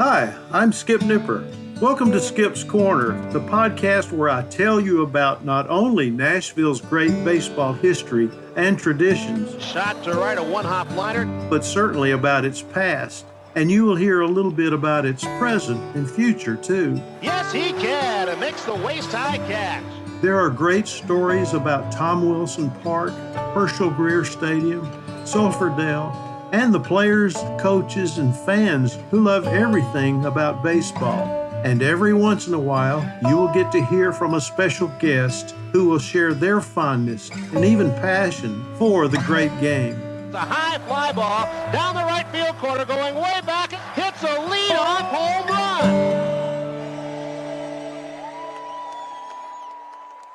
Hi, I'm Skip Nipper. Welcome to Skip's Corner, the podcast where I tell you about not only Nashville's great baseball history and traditions, shot to right, a one-hop liner, but certainly about its past. And you will hear a little bit about its present and future, too. Yes, he can, and makes the waist-high catch. There are great stories about Tom Wilson Park, Herschel Greer Stadium, Sulphur Dell, and the players, coaches, and fans who love everything about baseball. And every once in a while, you will get to hear from a special guest who will share their fondness and even passion for the great game. The high fly ball down the right field corner, going way back, hits a lead-off home run.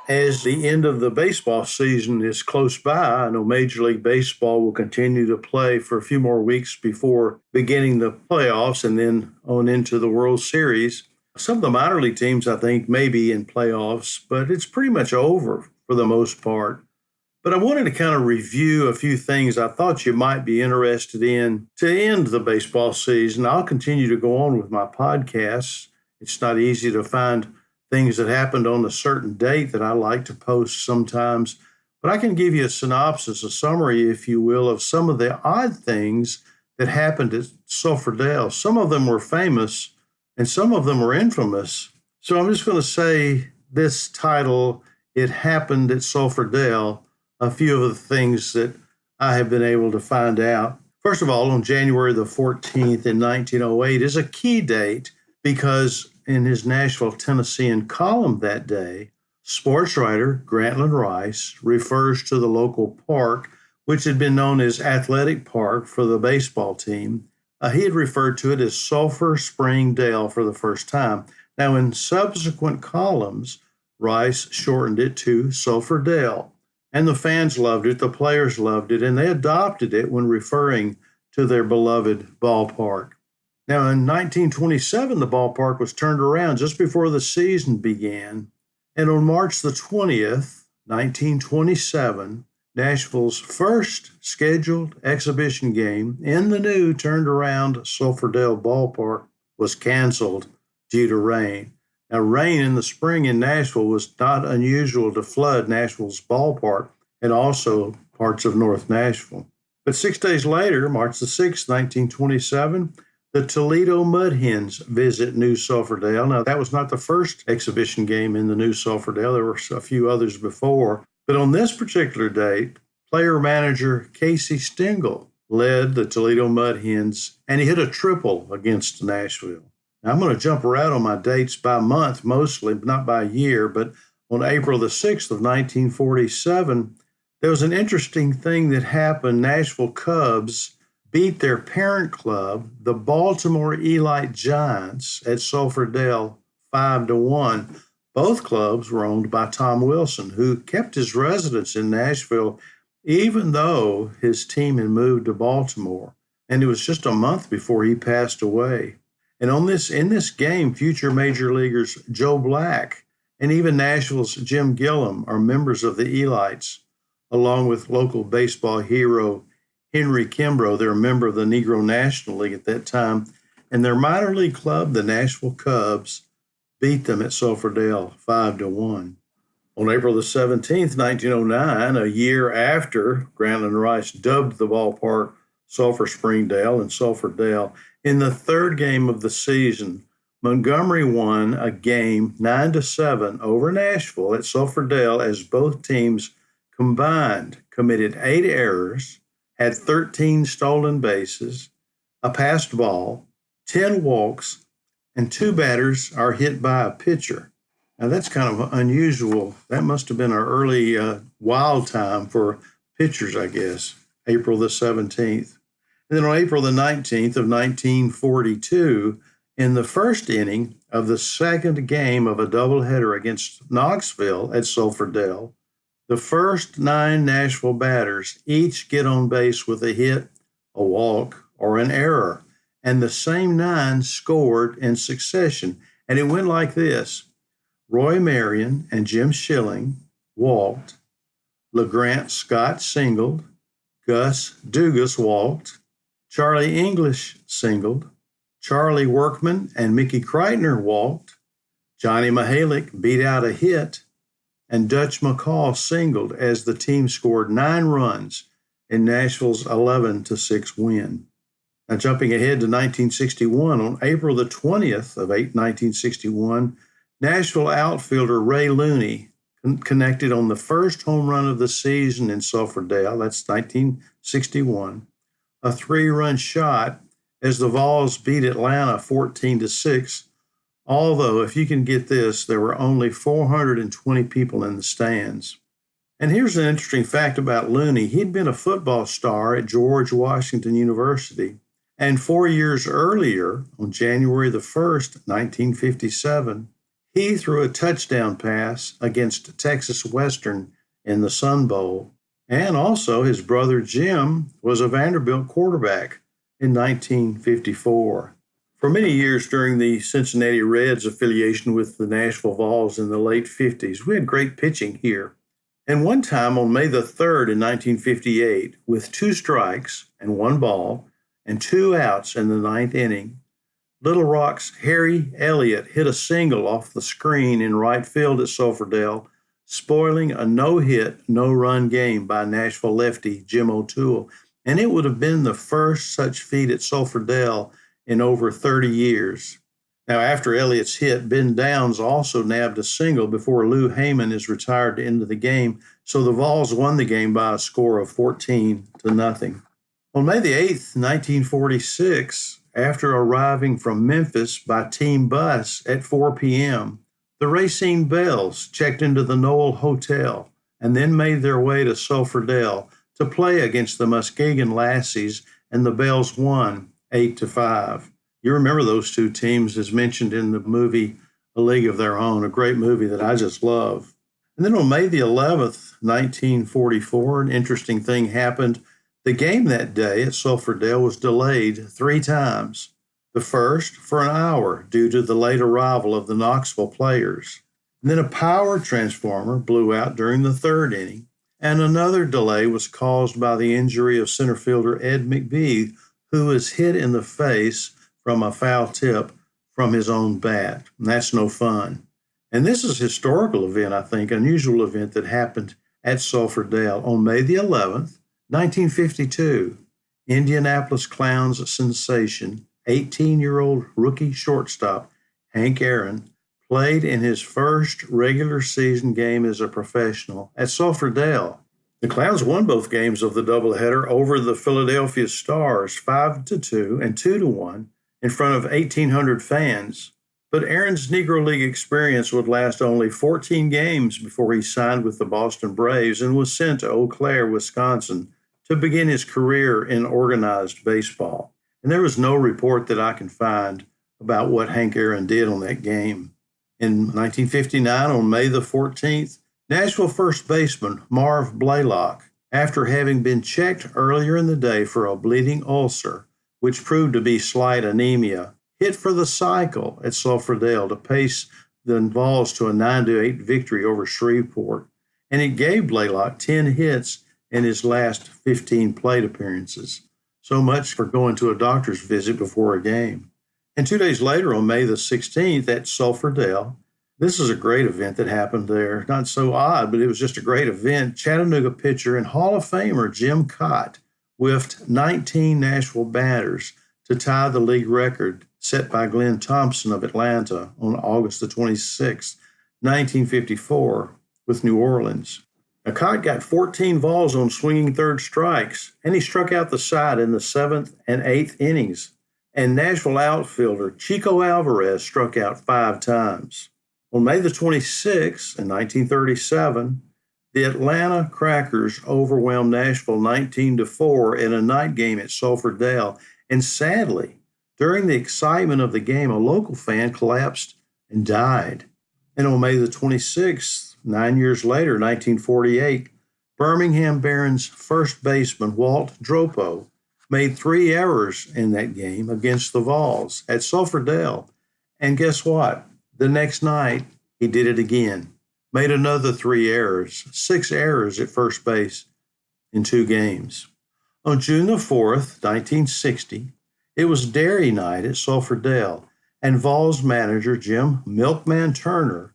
As the end of the baseball season is close by, I know Major League Baseball will continue to play for a few more weeks before beginning the playoffs and then on into the World Series. Some of the minor league teams, I think, may be in playoffs, but it's pretty much over for the most part. But I wanted to kind of review a few things I thought you might be interested in to end the baseball season. I'll continue to go on with my podcasts. It's not easy to find things that happened on a certain date that I like to post sometimes, but I can give you a synopsis, a summary, if you will, of some of the odd things that happened at Sulphur Dell. Some of them were famous and some of them were infamous. So I'm just going to say this title, It Happened at Sulphur Dell, a few of the things that I have been able to find out. First of all, on January the 14th in 1908 is a key date because in his Nashville, Tennessean column that day, sports writer Grantland Rice refers to the local park, which had been known as Athletic Park for the baseball team. He had referred to it as Sulphur Spring Dell for the first time. Now, in subsequent columns, Rice shortened it to Sulphur Dell. And the fans loved it, the players loved it, and they adopted it when referring to their beloved ballpark. Now, in 1927, the ballpark was turned around just before the season began. And on March the 20th, 1927, Nashville's first scheduled exhibition game in the new turned-around Sulphur Dell ballpark was canceled due to rain. Now, rain in the spring in Nashville was not unusual to flood Nashville's ballpark and also parts of North Nashville. But 6 days later, March the 6th, 1927, the Toledo Mud Hens visit New Sulphur Dell. Now, that was not the first exhibition game in the New Sulphur Dell. There were a few others before. But on this particular date, player-manager Casey Stengel led the Toledo Mud Hens, and he hit a triple against Nashville. Now, I'm going to jump around on my dates by month mostly, not by year, but on April the 6th of 1947, there was an interesting thing that happened. Nashville Cubs beat their parent club, the Baltimore Elite Giants, at Sulphur Dell 5-1. Both clubs were owned by Tom Wilson, who kept his residence in Nashville even though his team had moved to Baltimore. And it was just a month before he passed away. And in this game, future major leaguers Joe Black and even Nashville's Jim Gillum are members of the Elites, along with local baseball hero Henry Kimbrough. They're a member of the Negro National League at that time. And their minor league club, the Nashville Cubs, beat them at Sulphur Dell 5-1. On April the 17th, 1909, a year after Grantland Rice dubbed the ballpark Sulphur Spring Dell and Sulphur Dell, in the third game of the season, Montgomery won a game 9-7 over Nashville at Sulphur Dell as both teams combined committed 8 errors, had 13 stolen bases, a passed ball, 10 walks, and 2 batters are hit by a pitcher. Now, that's kind of unusual. That must have been our early wild time for pitchers, I guess, April the 17th. And then on April the 19th of 1942, in the first inning of the second game of a doubleheader against Knoxville at Sulphur Dell, the first 9 Nashville batters each get on base with a hit, a walk, or an error. And the same 9 scored in succession. And it went like this. Roy Marion and Jim Schilling walked. LeGrant Scott singled. Gus Dugas walked. Charlie English singled. Charlie Workman and Mickey Kreitner walked. Johnny Mihalik beat out a hit, and Dutch McCall singled as the team scored 9 runs in Nashville's 11-6 win. Now, jumping ahead to 1961, on April the 20th of 1961, Nashville outfielder Ray Looney connected on the first home run of the season in Sulphur Dell. That's 1961. A 3-run shot as the Vols beat Atlanta 14-6. Although, if you can get this, there were only 420 people in the stands. And here's an interesting fact about Looney. He'd been a football star at George Washington University. And 4 years earlier, on January the 1st, 1957, he threw a touchdown pass against Texas Western in the Sun Bowl. And also, his brother Jim was a Vanderbilt quarterback in 1954. For many years during the Cincinnati Reds affiliation with the Nashville Vols in the late 50s, we had great pitching here. And one time on May the 3rd in 1958, with 2 strikes and 1 ball and 2 outs in the 9th inning, Little Rock's Harry Elliott hit a single off the screen in right field at Sulphur Dell, spoiling a no-hit, no-run game by Nashville lefty Jim O'Toole. And it would have been the first such feat at Sulphur Dell in over 30 years. Now, after Elliott's hit, Ben Downs also nabbed a single before Lou Heyman is retired to end the game, so the Vols won the game by a score of 14-0. On May the 8th, 1946, after arriving from Memphis by team bus at 4 p.m., the Racine Bells checked into the Noel Hotel and then made their way to Sulphur Dell to play against the Muskegon Lassies, and the Bells won 8-5. You remember those 2 teams as mentioned in the movie A League of Their Own, a great movie that I just love. And then on May the 11th, 1944, an interesting thing happened. The game that day at Sulphur Dell was delayed 3 times. The first for an hour due to the late arrival of the Knoxville players. And then a power transformer blew out during the 3rd inning, and another delay was caused by the injury of center fielder Ed McBee, who was hit in the face from a foul tip from his own bat. And that's no fun. And this is a historical event, I think, unusual event that happened at Sulphur Dell on May the 11th, 1952. Indianapolis Clowns sensation, 18-year-old rookie shortstop Hank Aaron, played in his first regular season game as a professional at Sulphur Dell. The Clowns won both games of the doubleheader over the Philadelphia Stars 5-2 and 2-1 in front of 1,800 fans. But Aaron's Negro League experience would last only 14 games before he signed with the Boston Braves and was sent to Eau Claire, Wisconsin, to begin his career in organized baseball. And there was no report that I can find about what Hank Aaron did on that game. In 1959, on May the 14th, Nashville first baseman Marv Blaylock, after having been checked earlier in the day for a bleeding ulcer, which proved to be slight anemia, hit for the cycle at Sulphur Dell to pace the Vols to a 9-8 victory over Shreveport. And it gave Blaylock 10 hits in his last 15 plate appearances. So much for going to a doctor's visit before a game. And 2 days later, on May the 16th at Sulphur Dell, this is a great event that happened there. Not so odd, but it was just a great event. Chattanooga pitcher and Hall of Famer Jim Cott whiffed 19 Nashville batters to tie the league record set by Glenn Thompson of Atlanta on August the 26th, 1954, with New Orleans. Now, Cott got 14 balls on swinging third strikes, and he struck out the side in the 7th and 8th innings. And Nashville outfielder Chico Alvarez struck out 5 times. On May the 26th, in 1937, the Atlanta Crackers overwhelmed Nashville 19-4 in a night game at Sulphur Dell. And sadly, during the excitement of the game, a local fan collapsed and died. And on May the 26th, 9 years later, 1948, Birmingham Barons first baseman Walt Dropo made 3 errors in that game against the Vols at Sulphur Dell. And guess what? The next night, he did it again. Made another 3 errors, 6 errors at first base in 2 games. On June the 4th, 1960, It was dairy night at Sulphur Dell, and Vols manager Jim Milkman Turner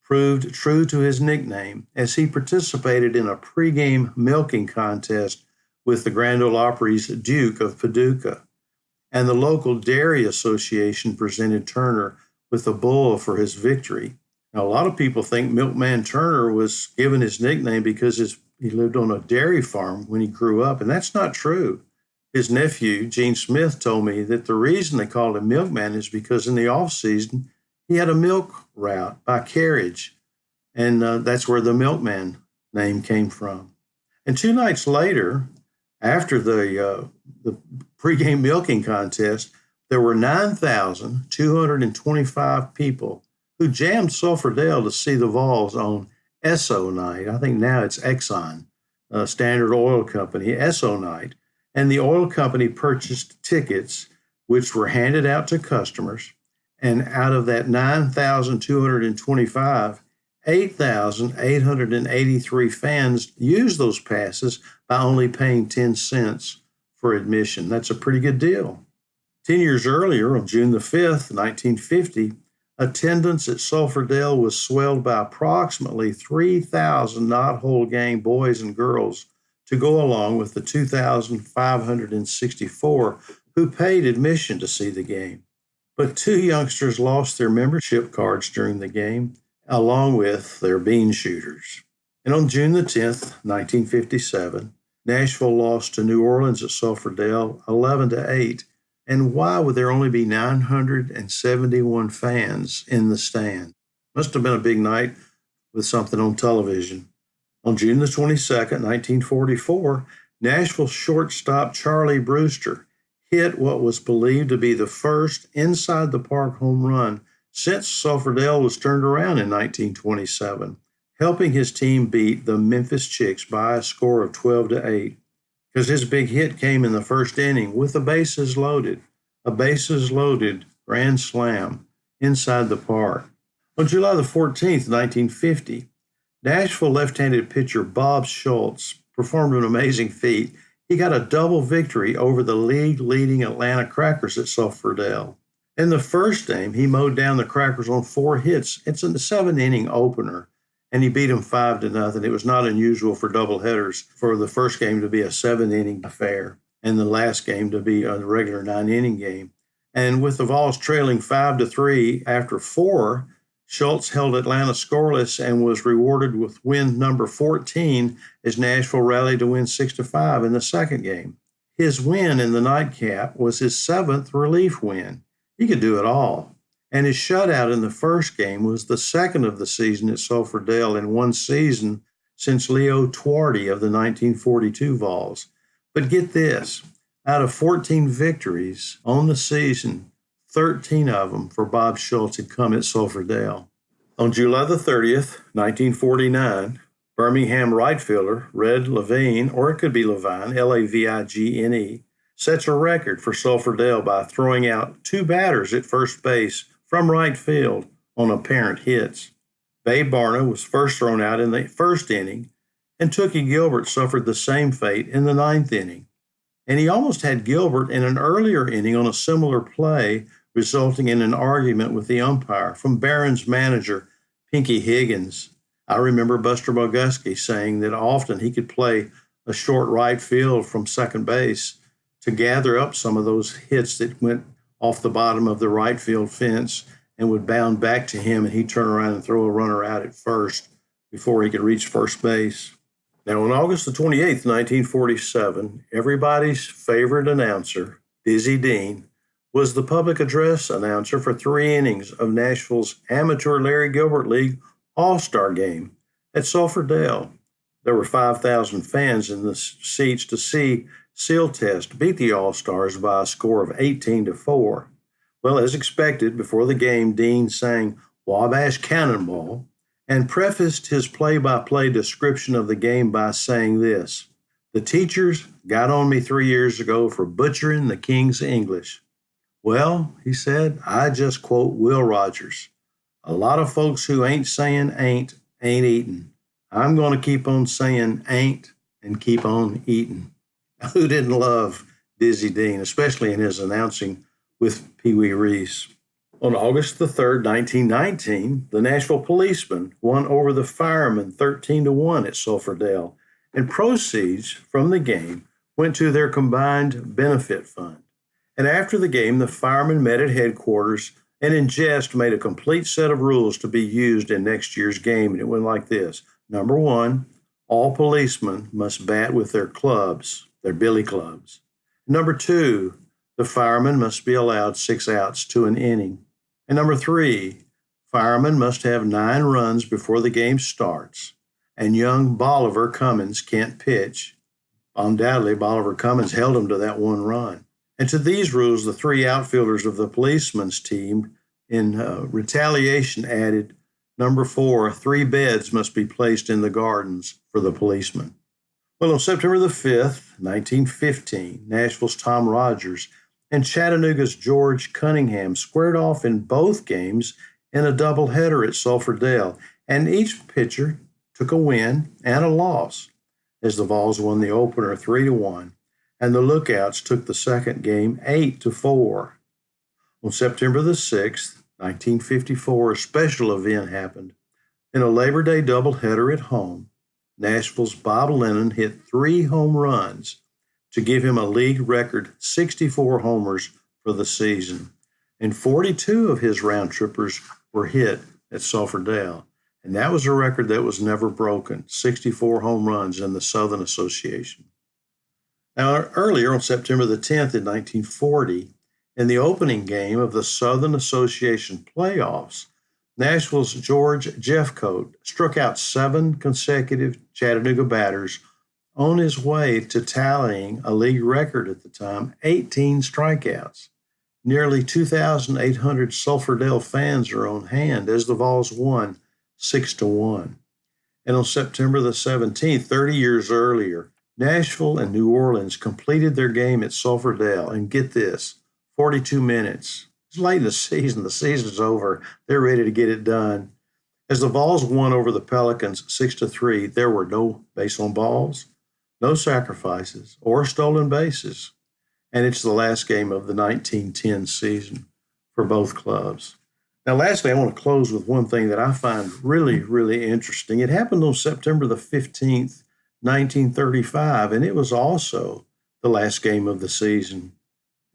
proved true to his nickname as he participated in a pregame milking contest with the Grand Ole Opry's Duke of Paducah. And the local dairy association presented Turner with a bull for his victory. Now, a lot of people think Milkman Turner was given his nickname because he lived on a dairy farm when he grew up, and that's not true. His nephew, Gene Smith, told me that the reason they called him Milkman is because in the off-season, he had a milk route by carriage, and that's where the Milkman name came from. And 2 nights later, after the pregame milking contest, there were 9,225 people who jammed Sulphur Dell to see the Vols on Esso night. I think now it's Exxon, Standard Oil Company, Esso night. And the oil company purchased tickets, which were handed out to customers. And out of that 9,225, 8,883 fans used those passes by only paying 10 cents for admission. That's a pretty good deal. 10 years earlier, on June the 5th, 1950, attendance at Sulphur Dell was swelled by approximately 3,000 not-whole game boys and girls to go along with the 2,564 who paid admission to see the game. But 2 youngsters lost their membership cards during the game, along with their bean shooters. And on June the 10th, 1957, Nashville lost to New Orleans at Sulphur Dell 11-8. And why would there only be 971 fans in the stand? Must have been a big night with something on television. On June the 22nd, 1944, Nashville shortstop Charlie Brewster hit what was believed to be the first inside-the-park home run since Sulphur Dell was turned around in 1927, helping his team beat the Memphis Chicks by a score of 12-8. Because his big hit came in the first inning with the bases loaded, a bases-loaded grand slam inside the park. On July the 14th, 1950, Nashville left-handed pitcher Bob Schultz performed an amazing feat. He got a double victory over the league-leading Atlanta Crackers at Sulphur Dell. In the first game, he mowed down the Crackers on 4 hits. It's in the 7-inning opener, and he beat them 5-0. It was not unusual for doubleheaders for the first game to be a 7-inning affair and the last game to be a regular 9-inning game. And with the Vols trailing 5-3 after 4, Schultz held Atlanta scoreless and was rewarded with win number 14 as Nashville rallied to win 6-5 in the second game. His win in the nightcap was his 7th relief win. He could do it all. And his shutout in the first game was the second of the season at Sulphur Dell in one season since Leo Twardy of the 1942 Vols. But get this, out of 14 victories on the season, 13 of them for Bob Schultz had come at Sulphur Dell. On July the 30th, 1949, Birmingham right fielder Red Levine, or it could be Levine, Lavigene, sets a record for Sulphur Dell by throwing out 2 batters at first base from right field on apparent hits. Babe Barna was first thrown out in the first inning, and Tookie Gilbert suffered the same fate in the 9th inning. And he almost had Gilbert in an earlier inning on a similar play, resulting in an argument with the umpire from Barron's manager, Pinky Higgins. I remember Buster Boguski saying that often he could play a short right field from second base to gather up some of those hits that went off the bottom of the right field fence and would bound back to him, and he'd turn around and throw a runner out at first before he could reach first base. Now, on August the 28th, 1947, everybody's favorite announcer, Dizzy Dean, was the public address announcer for 3 innings of Nashville's amateur Larry Gilbert League All-Star Game at Sulphur Dell. There were 5,000 fans in the seats to see Sealtest beat the All-Stars by a score of 18-4. Well, as expected, before the game, Dean sang Wabash Cannonball and prefaced his play-by-play description of the game by saying this: "The teachers got on me 3 years ago for butchering the King's English. Well," he said, "I just quote Will Rogers. A lot of folks who ain't saying ain't eating. I'm going to keep on saying ain't and keep on eating." Who didn't love Dizzy Dean, especially in his announcing with Pee Wee Reese. On August the 3rd, 1919, the Nashville Policemen won over the Firemen 13-1 at Sulphur Dell, and proceeds from the game went to their combined benefit fund. And after the game, the Firemen met at headquarters and in jest made a complete set of rules to be used in next year's game, and it went like this. Number 1, all policemen must bat with their clubs, their billy clubs. Number 2, the firemen must be allowed 6 outs to an inning. And number 3, firemen must have 9 runs before the game starts. And young Bolivar Cummins can't pitch. Undoubtedly, Bolivar Cummins held him to that 1 run. And to these rules, the 3 outfielders of the policemen's team in retaliation added, number 4, 3 beds must be placed in the gardens for the policemen. Well, on September the 5th, 1915, Nashville's Tom Rogers and Chattanooga's George Cunningham squared off in both games in a doubleheader at Sulphur Dell, and each pitcher took a win and a loss, as the Vols won the opener 3-1, and the Lookouts took the second game 8-4. On September the 6th, 1954, a special event happened. In a Labor Day doubleheader at home, Nashville's Bob Lennon hit 3 home runs to give him a league record 64 homers for the season, and 42 of his round trippers were hit at Sulphur Dell. And that was a record that was never broken, 64 home runs in the Southern Association. Now, earlier on September the 10th in 1940, in the opening game of the Southern Association playoffs, Nashville's George Jeffcoat struck out 7 consecutive Chattanooga batters on his way to tallying a league record at the time, 18 strikeouts. Nearly 2,800 Sulphur Dell fans are on hand as the Vols won 6-1. And on September the 17th, 30 years earlier, Nashville and New Orleans completed their game at Sulphur Dell, and get this, 42 minutes. It's late in the season. The season's over. They're ready to get it done. As the Vols won over the Pelicans 6-3, there were no base on balls, no sacrifices, or stolen bases. And it's the last game of the 1910 season for both clubs. Now, lastly, I want to close with one thing that I find really, really interesting. It happened on September the 15th, 1935, and it was also the last game of the season.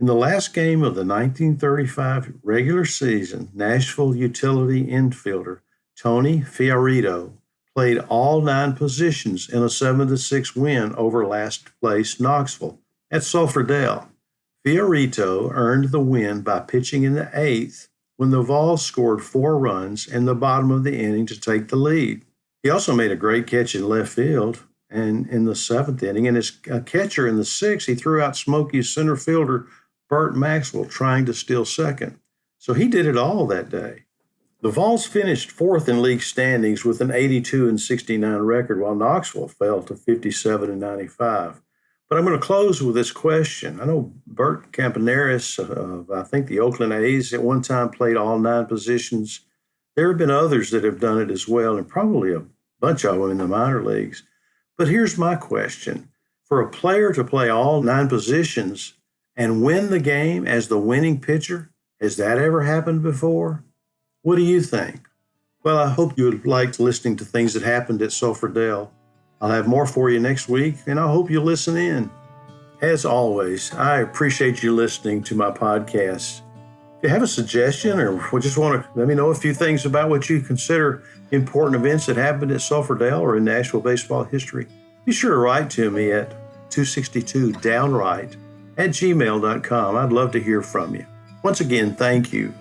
In the last game of the 1935 regular season, Nashville utility infielder Tony Fiorito played all 9 positions in a 7-6 win over last place Knoxville at Sulphur Dell. Fiorito earned the win by pitching in the 8th when the Vols scored 4 runs in the bottom of the inning to take the lead. He also made a great catch in left field and in the 7th inning, and as a catcher in the 6th, he threw out Smoky's center fielder Burt Maxwell trying to steal second. So he did it all that day. The Vols finished 4th in league standings with an 82-69 record, while Knoxville fell to 57-95. But I'm going to close with this question. I know Bert Campaneris of, I think, the Oakland A's at one time played all 9 positions. There have been others that have done it as well, and probably a bunch of them in the minor leagues. But here's my question. For a player to play all 9 positions and win the game as the winning pitcher, has that ever happened before? What do you think? Well, I hope you liked listening to things that happened at Sulphur Dell. I'll have more for you next week, and I hope you'll listen in. As always, I appreciate you listening to my podcast. If you have a suggestion or just want to let me know a few things about what you consider important events that happened at Sulphur Dell or in Nashville baseball history, be sure to write to me at 262downright@gmail.com. I'd love to hear from you. Once again, thank you.